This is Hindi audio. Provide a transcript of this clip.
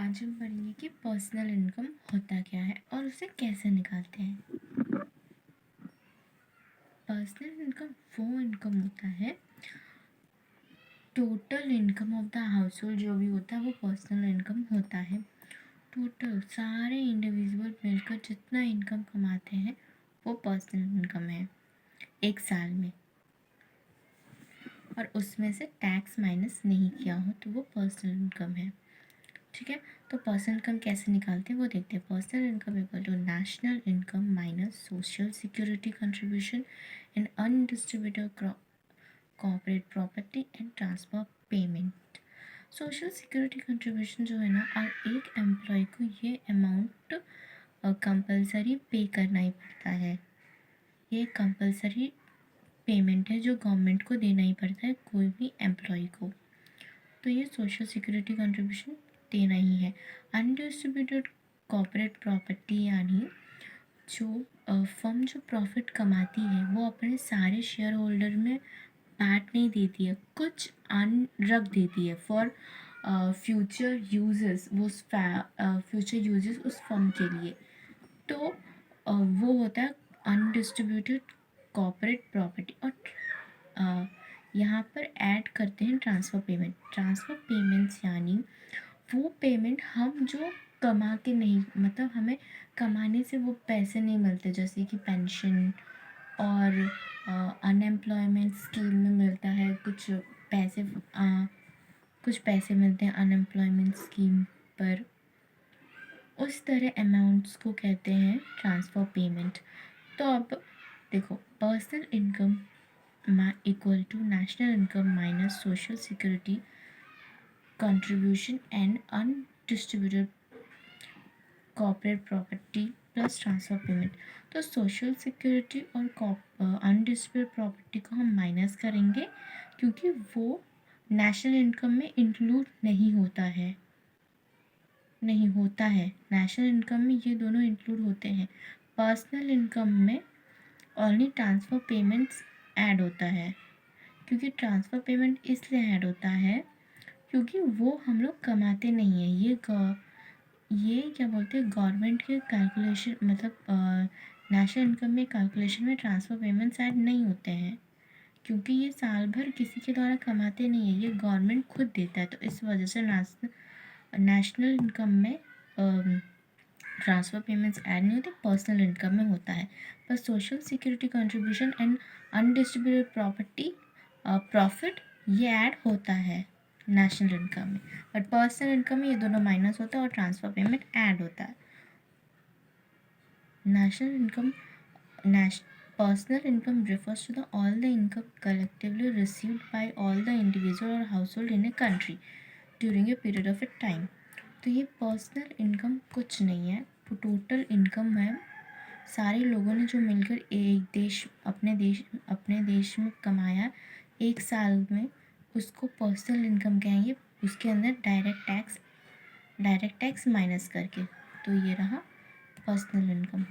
आज हम पढ़ेंगे कि पर्सनल इनकम होता क्या है और उसे कैसे निकालते हैं। पर्सनल इनकम वो इनकम होता है, total income of the house hold जो भी होता है वो पर्सनल इनकम होता है। टोटल सारे इंडिविजुअल मिलकर जितना इनकम कमाते हैं वो पर्सनल इनकम है एक साल में, और उसमें से टैक्स माइनस नहीं किया हो तो वो पर्सनल इनकम है। ठीक है, तो पर्सनल इनकम कैसे निकालते हैं वो देखते हैं। Personal income equal to national income minus social security contribution and undistributed corporate property and transfer payment. Social security contribution जो है ना, और एक एम्प्लॉय को ये अमाउंट कंपलसरी पे करना ही पड़ता है। ये कंपलसरी पेमेंट है जो गवर्नमेंट को देना ही पड़ता है कोई भी एम्प्लॉय को, तो ये सोशल सिक्योरिटी कंट्रीब्यूशन देना ही है। अनडिस्ट्रीब्यूटेड कॉर्पोरेट प्रॉपर्टी यानी जो फर्म जो प्रॉफिट कमाती है वो अपने सारे शेयर होल्डर में बांट नहीं देती है, कुछ अन रख देती है फॉर फ्यूचर यूजेस, वो फ्यूचर यूजेस उस फर्म के लिए। तो वो होता है अनडिस्ट्रीब्यूटेड कॉर्पोरेट प्रॉपर्टी। और यहाँ पर ऐड करते हैं ट्रांसफ़र पेमेंट। ट्रांसफ़र पेमेंट्स यानी वो पेमेंट हम जो कमा के नहीं, मतलब हमें कमाने से वो पैसे नहीं मिलते, जैसे कि पेंशन और अनएम्प्लॉयमेंट स्कीम में मिलता है कुछ पैसे मिलते हैं अनएम्प्लॉयमेंट स्कीम पर। उस तरह अमाउंट्स को कहते हैं ट्रांसफ़र पेमेंट। तो अब देखो, personal income equal to national income minus social security contribution and undistributed corporate property plus transfer payment. तो सोशल सिक्योरिटी और अनडिस्ट्रीब्यूटेड प्रॉपर्टी को हम माइनस करेंगे क्योंकि वो नेशनल इनकम में इंक्लूड नहीं होता है, नेशनल इनकम में ये दोनों इंक्लूड होते हैं। पर्सनल इनकम में ओनली ट्रांसफ़र पेमेंट्स ऐड होता है, क्योंकि ट्रांसफ़र पेमेंट इसलिए ऐड होता है क्योंकि वो हम लोग कमाते नहीं हैं। ये क्या बोलते हैं, गवर्नमेंट के कैलकुलेशन, मतलब नेशनल इनकम में कैलकुलेशन में ट्रांसफ़र पेमेंट्स ऐड नहीं होते हैं, क्योंकि ये साल भर किसी के द्वारा कमाते नहीं है, ये गवर्नमेंट खुद देता है। तो इस वजह से नेशनल इनकम में ट्रांसफ़र पेमेंट्स ऐड नहीं होते, पर्सनल इनकम में होता है। पर social security contribution and undistributed property profit ये ऐड होता है नेशनल इनकम में, बट पर्सनल इनकम में ये दोनों माइनस होता है और ट्रांसफ़र पेमेंट ऐड होता है। National income personal income refers to all the income collectively received by all the individual or household in a country during a period of a time। तो ये पर्सनल इनकम कुछ नहीं है, वो टोटल इनकम है। सारे लोगों ने जो मिलकर अपने देश में कमाया एक साल में, उसको पर्सनल इनकम कहेंगे, उसके अंदर डायरेक्ट टैक्स माइनस करके। तो ये रहा पर्सनल इनकम।